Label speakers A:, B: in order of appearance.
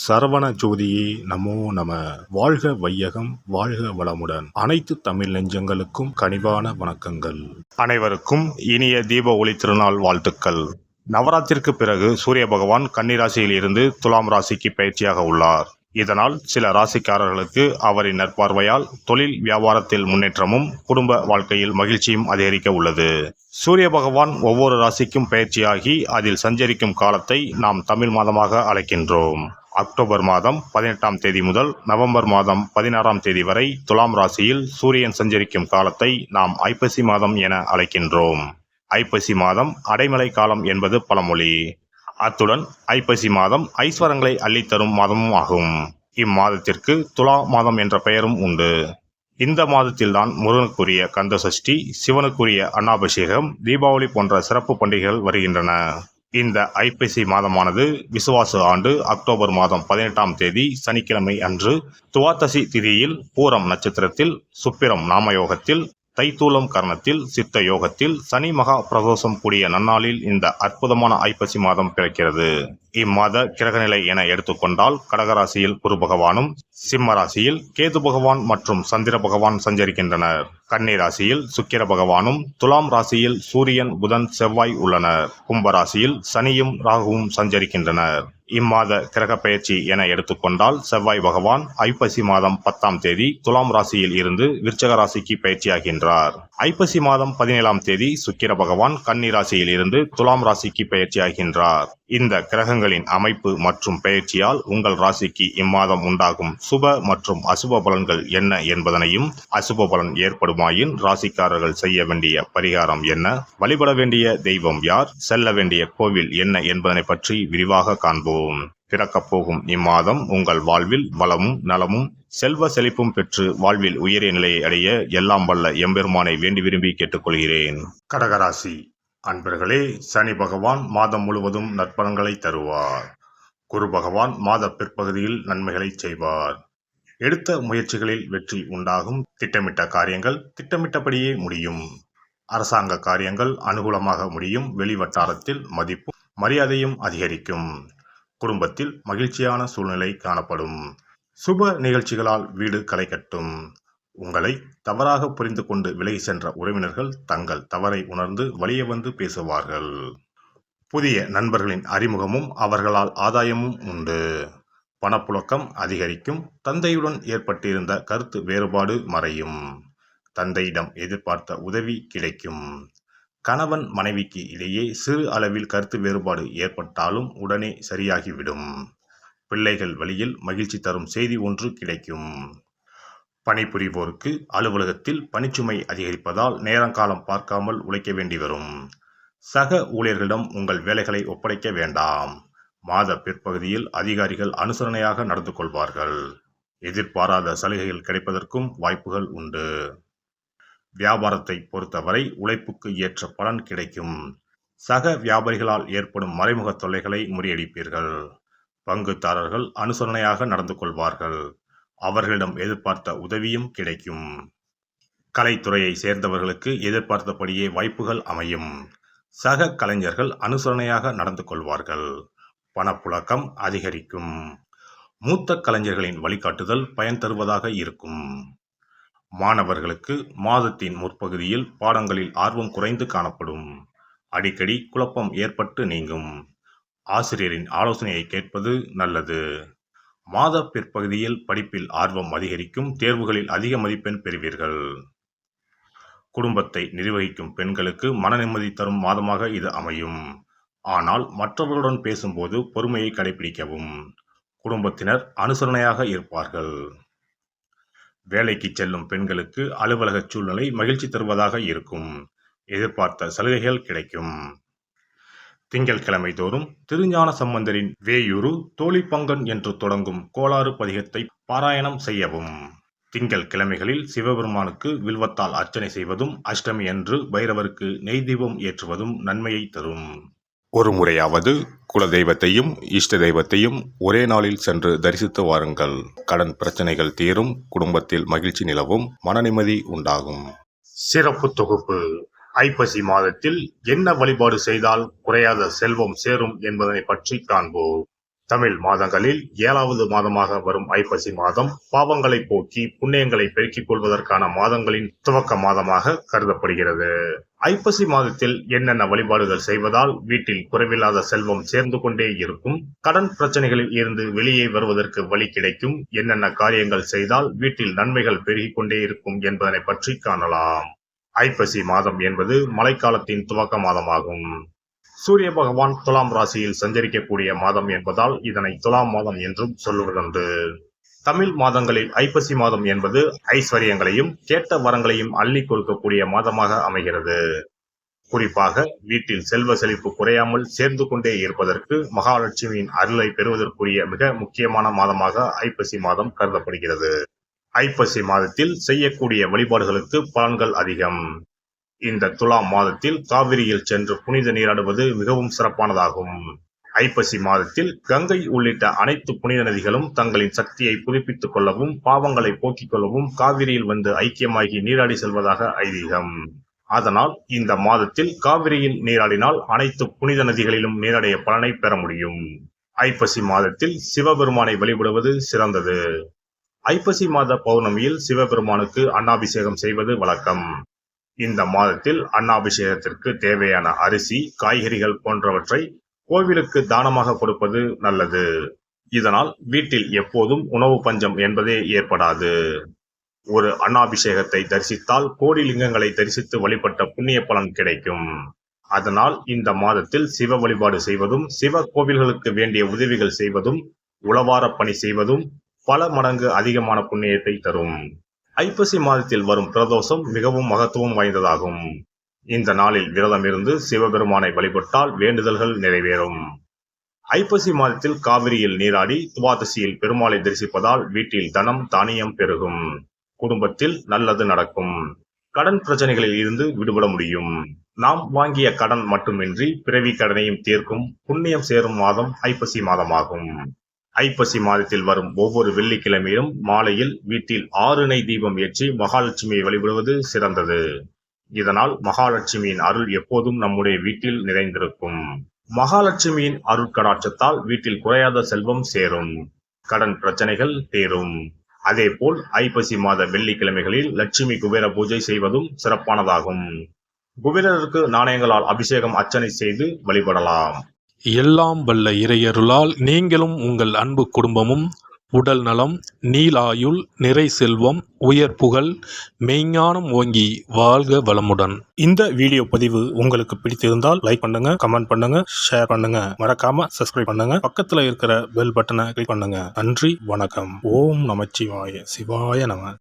A: சரவண ஜோதியே நமோ நம. வாழ்க வையகம், வாழ்க வளமுடன். அனைத்து தமிழ் நெஞ்சங்களுக்கும் கனிவான வணக்கங்கள். அனைவருக்கும் இனிய தீப ஒளி திருநாள் வாழ்த்துக்கள். நவராத்திற்கு பிறகு சூரிய பகவான் கன்னிராசியில் இருந்து துலாம் ராசிக்கு பயிற்சியாக உள்ளார். இதனால் சில ராசிக்காரர்களுக்கு அவரின் நற்பார்வையால் தொழில் வியாபாரத்தில் முன்னேற்றமும் குடும்ப வாழ்க்கையில் மகிழ்ச்சியும் அதிகரிக்க உள்ளது. சூரிய பகவான் ஒவ்வொரு ராசிக்கும் பயிற்சியாகி அதில் சஞ்சரிக்கும் காலத்தை நாம் தமிழ் மாதமாக அழைக்கின்றோம். அக்டோபர் மாதம் 18ஆம் தேதி முதல் நவம்பர் மாதம் 16ஆம் தேதி வரை துலாம் ராசியில் சூரியன் சஞ்சரிக்கும் காலத்தை நாம் ஐப்பசி மாதம் என அழைக்கின்றோம். ஐப்பசி மாதம் அடைமழை காலம் என்பது பழமொழி. அத்துடன் ஐப்பசி மாதம் ஐஸ்வரங்களை அள்ளித்தரும் மாதமும் ஆகும். இம்மாதத்திற்கு துலா மாதம் என்ற பெயரும் உண்டு. இந்த மாதத்தில்தான் முருகனுக்குரிய கந்த சஷ்டி, சிவனுக்குரிய அன்னாபிஷேகம், தீபாவளி போன்ற சிறப்பு பண்டிகைகள் வருகின்றன. இந்த ஐப்பசி மாதமானது விசுவாச ஆண்டு அக்டோபர் மாதம் 18ஆம் தேதி சனிக்கிழமை அன்று துவாதசி திதியில் பூரம் நட்சத்திரத்தில் சுப்பிரம் நாமயோகத்தில் தைத்தூலம் கரணத்தில் சித்த யோகத்தில் சனி மகா பிரதோஷம் கூடிய நன்னாளில் இந்த அற்புதமான ஐப்பசி மாதம் பிறக்கிறது. இம்மாத கிரகநிலை என எடுத்துக்கொண்டால் கடகராசியில் குரு பகவானும், சிம்ம ராசியில் கேது பகவான் மற்றும் சந்திர பகவான் சஞ்சரிக்கின்றனர். கன்னி ராசியில் சுக்கிர பகவானும், துலாம் ராசியில் சூரியன், புதன், செவ்வாய் உள்ளனர். கும்பராசியில் சனியும் ராகுவும் சஞ்சரிக்கின்றனர். இம்மாத கிரக பயிற்சி என எடுத்துக்கொண்டால் செவ்வாய் பகவான் ஐப்பசி மாதம் 10ஆம் தேதி துலாம் ராசியில் இருந்து விருச்சக ராசிக்கு பயிற்சியாகின்றார். ஐப்பசி மாதம் 17ஆம் தேதி சுக்கிர பகவான் கன்னி ராசியில் இருந்து துலாம் ராசிக்கு பயிற்சியாகின்றார். இந்த கிரகங்களின் அமைப்பு மற்றும் பயிற்சியால் உங்கள் ராசிக்கு இம்மாதம் உண்டாகும் சுப மற்றும் அசுப பலன்கள் என்ன என்பதனையும், அசுப பலன் ஏற்படுமாயின் ராசிக்காரர்கள் செய்ய வேண்டிய பரிகாரம் என்ன, வழிபட வேண்டிய தெய்வம் யார், செல்ல வேண்டிய கோவில் என்ன என்பதனை பற்றி விரிவாக காண்போம். பிறக்கப் போகும் இம்மாதம் உங்கள் வாழ்வில் வளமும் நலமும் செல்வ செழிப்பும் பெற்று வாழ்வில் உயரிய நிலையை அடைய எல்லாம் வல்ல எம்பெருமானை வேண்டி விரும்பி கேட்டுக்கொள்கிறேன். கடகராசி அன்பர்களே, சனி பகவான் மாதம் முழுவதும் நற்பலன்களை தருவார். குரு பகவான் மாத பிற்பகுதியில் நன்மைகளை செய்வார். எடுத்த முயற்சிகளில் வெற்றி உண்டாகும். திட்டமிட்ட காரியங்கள் திட்டமிட்டபடியே முடியும். அரசாங்க காரியங்கள் அனுகூலமாக முடியும். வெளிவட்டாரத்தில் மதிப்பும் மரியாதையும் அதிகரிக்கும். குடும்பத்தில் மகிழ்ச்சியான சூழ்நிலை காணப்படும். சுப நிகழ்ச்சிகளால் வீடு களை கட்டும். உங்களை தவறாக புரிந்து கொண்டு விலகி சென்ற உறவினர்கள் தங்கள் தவறை உணர்ந்து வலிய வந்து பேசுவார்கள். புதிய நண்பர்களின் அறிமுகமும் அவர்களால் ஆதாயமும் உண்டு. பணப்புழக்கம் அதிகரிக்கும். தந்தையுடன் ஏற்பட்டிருந்த கருத்து வேறுபாடு மறையும். தந்தையிடம் எதிர்பார்த்த உதவி கிடைக்கும். கணவன் மனைவிக்கு இடையே சிறு அளவில் கருத்து வேறுபாடு ஏற்பட்டாலும் உடனே சரியாகிவிடும். பிள்ளைகள் வழியில் மகிழ்ச்சி தரும் செய்தி ஒன்று கிடைக்கும். பணிபுரிவோருக்கு அலுவலகத்தில் பணிச்சுமை அதிகரிப்பதால் நேரங்காலம் பார்க்காமல் உழைக்க வேண்டி வரும். சக ஊழியர்களிடம் உங்கள் வேலைகளை ஒப்படைக்க வேண்டாம். மாத பிற்பகுதியில் அதிகாரிகள் அனுசரணையாக நடந்து கொள்வார்கள். எதிர்பாராத சலுகைகள் கிடைப்பதற்கும் வாய்ப்புகள் உண்டு. வியாபாரத்தை பொறுத்தவரை உழைப்புக்கு ஏற்ற பலன் கிடைக்கும். சக வியாபாரிகளால் ஏற்படும் மறைமுக தொல்லைகளை முறியடிப்பீர்கள். பங்குதாரர்கள் அனுசரணையாக நடந்து கொள்வார்கள். அவர்களிடம் எதிர்பார்த்த உதவியும் கிடைக்கும். கலைத்துறையை சேர்ந்தவர்களுக்கு எதிர்பார்த்தபடியே வாய்ப்புகள் அமையும். சக கலைஞர்கள் அனுசரணையாக நடந்து கொள்வார்கள். பணப்புழக்கம் அதிகரிக்கும். மூத்த கலைஞர்களின் வழிகாட்டுதல் பயன் தருவதாக இருக்கும். மாணவர்களுக்கு மாதத்தின் முற்பகுதியில் பாடங்களில் ஆர்வம் குறைந்து காணப்படும். அடிக்கடி குழப்பம் ஏற்பட்டு நீங்கும். ஆசிரியரின் ஆலோசனையை கேட்பது நல்லது. மாத பிற்பகுதியில் படிப்பில் ஆர்வம் அதிகரிக்கும். தேர்வுகளில் அதிக மதிப்பெண் பெறுவீர்கள். குடும்பத்தை நிர்வகிக்கும் பெண்களுக்கு மன நிம்மதி தரும் மாதமாக இது அமையும். ஆனால் மற்றவர்களுடன் பேசும்போது பொறுமையை கடைபிடிக்கவும். குடும்பத்தினர் அனுசரணையாக இருப்பார்கள். வேலைக்கு செல்லும் பெண்களுக்கு அலுவலக சூழ்நிலை மகிழ்ச்சி தருவதாக இருக்கும். எதிர்பார்த்த சலுகைகள் கிடைக்கும். திங்கட்கிழமை தோறும் திருஞான சம்பந்தரின் வேயூரு தோழிப்பங்கன் என்று தொடங்கும் கோளாறு பதிகத்தை பாராயணம் செய்யவும். திங்கள் கிழமைகளில் சிவபெருமானுக்கு வில்வத்தால் அர்ச்சனை செய்வதும், அஷ்டமி அன்று பைரவருக்கு நெய் தீபம் ஏற்றுவதும் நன்மையை தரும். ஒரு முறையாவது குலதெய்வத்தையும் இஷ்ட தெய்வத்தையும் ஒரே நாளில் சென்று தரிசித்து வாருங்கள். கடன் பிரச்சனைகள் தீரும். குடும்பத்தில் மகிழ்ச்சி நிலவும். மன நிம்மதி உண்டாகும். சிறப்பு தொகுப்பு. ஐப்பசி மாதத்தில் என்ன வழிபாடு செய்தால் குறையாத செல்வம் சேரும் என்பதனை பற்றி காண்போம். தமிழ் மாதங்களில் 7வது மாதமாக வரும் ஐப்பசி மாதம் பாவங்களை போக்கி புண்ணியங்களை பெருக்கிக் கொள்வதற்கான மாதங்களின் துவக்க மாதமாக கருதப்படுகிறது. ஐப்பசி மாதத்தில் என்னென்ன வழிபாடுகள் செய்வதால் வீட்டில் குறைவில்லாத செல்வம் சேர்ந்து கொண்டே இருக்கும், கடன் பிரச்சனைகளில் இருந்து வெளியே வருவதற்கு வழி கிடைக்கும், என்னென்ன காரியங்கள் செய்தால் வீட்டில் நன்மைகள் பெருகிக் கொண்டே இருக்கும் என்பதனை பற்றி காணலாம். ஐப்பசி மாதம் என்பது மழைக்காலத்தின் துவக்க மாதமாகும். சூரிய பகவான் துலாம் ராசியில் சஞ்சரிக்கக்கூடிய மாதம் என்பதால் இதனை துலாம் மாதம் என்றும் சொல்லுவதுண்டு. தமிழ் மாதங்களில் ஐப்பசி மாதம் என்பது ஐஸ்வர்யங்களையும் கேட்ட வரங்களையும் அள்ளி கொடுக்கக்கூடிய மாதமாக அமைகிறது. குறிப்பாக வீட்டில் செல்வ செழிப்பு குறையாமல் சேர்ந்து கொண்டே இருப்பதற்கு மகாலட்சுமியின் அருளை பெறுவதற்குரிய மிக முக்கியமான மாதமாக ஐப்பசி மாதம் கருதப்படுகிறது. ஐப்பசி மாதத்தில் செய்யக்கூடிய வழிபாடுகளுக்கு பலன்கள் அதிகம். இந்த துலாம் மாதத்தில் காவிரியில் சென்று புனித நீராடுவது மிகவும் சிறப்பானதாகும். ஐப்பசி மாதத்தில் கங்கை உள்ளிட்ட அனைத்து புனித நதிகளும் தங்களின் சக்தியை புதுப்பித்துக் கொள்ளவும் பாவங்களை போக்கிக் கொள்ளவும் காவிரியில் வந்து ஐக்கியமாகி நீராடி செல்வதாக ஐதீகம். அதனால் இந்த மாதத்தில் காவிரியில் நீராடினால் அனைத்து புனித நதிகளிலும் நீராடிய பலனை பெற முடியும். ஐப்பசி மாதத்தில் சிவபெருமானை வழிபடுவது சிறந்தது. ஐப்பசி மாத பௌர்ணமியில் சிவபெருமானுக்கு அன்னாபிஷேகம் செய்வது வழக்கம். இந்த மாதத்தில் அன்னாபிஷேகத்திற்கு தேவையான அரிசி, காய்கறிகள் போன்றவற்றை கோவிலுக்கு தானமாக கொடுப்பது நல்லது. இதனால் வீட்டில் எப்போதும் உணவு பஞ்சம் என்பதே ஏற்படாது. ஒரு அன்னாபிஷேகத்தை தரிசித்தால் கோடி லிங்கங்களை தரிசித்து வழிபட்ட புண்ணிய பலன் கிடைக்கும். அதனால் இந்த மாதத்தில் சிவ வழிபாடு செய்வதும் சிவ கோவில்களுக்கு வேண்டிய உதவிகள் செய்வதும் உளவார பணி செய்வதும் பல மடங்கு அதிகமான புண்ணியத்தை தரும். ஐப்பசி மாதத்தில் வரும் பிரதோஷம் மிகவும் மகத்துவம் வாய்ந்ததாகும். இந்த நாளில் விரதம் இருந்து சிவபெருமானை வழிபட்டால் வேண்டுதல்கள் நிறைவேறும். ஐப்பசி மாதத்தில் காவிரியில் நீராடி துவாதசியில் பெருமாளை தரிசிப்பதால் வீட்டில் தனம் தானியம் பெருகும், குடும்பத்தில் நல்லது நடக்கும், கடன் பிரச்சனைகளில் இருந்து விடுபட முடியும். நாம் வாங்கிய கடன் மட்டுமின்றி பிறவி கடனையும் தீர்க்கும் புண்ணியம் சேரும் மாதம் ஐப்பசி மாதமாகும். ஐப்பசி மாதத்தில் வரும் ஒவ்வொரு வெள்ளிக்கிழமையிலும் மாலையில் வீட்டில் 6 நெய் தீபம் ஏற்றி மகாலட்சுமியை வழிபடுவது சிறந்தது. இதனால் மகாலட்சுமியின் அருள் எப்போதும் நம்முடைய வீட்டில் நிறைந்திருக்கும். மகாலட்சுமியின் அருட்கடாட்சத்தால் வீட்டில் குறையாத செல்வம் சேரும், கடன் பிரச்சனைகள் தீரும். அதேபோல் ஐப்பசி மாத வெள்ளிக்கிழமைகளில் லட்சுமி குபேர பூஜை செய்வதும் சிறப்பானதாகும். குபேரருக்கு நாணயங்களால் அபிஷேகம் அர்ச்சனை செய்து வழிபடலாம்.
B: எல்லாம் வல்ல இறையருளால் நீங்களும் உங்கள் அன்பு குடும்பமும் உடல் நலம், நீலாயுள், நிறை செல்வம், உயர் புகழ், மெய்ஞானம் ஓங்கி வாழ்க வளமுடன்.
A: இந்த வீடியோ பதிவு உங்களுக்கு பிடித்திருந்தால் லைக் பண்ணுங்க, கமெண்ட் பண்ணுங்க, ஷேர் பண்ணுங்க, மறக்காம சப்ஸ்கிரைப் பண்ணுங்க, பக்கத்துல இருக்கிற பெல் பட்டனை கிளிக் பண்ணுங்க. நன்றி, வணக்கம். ஓம் நமச்சிவாய, சிவாய நம.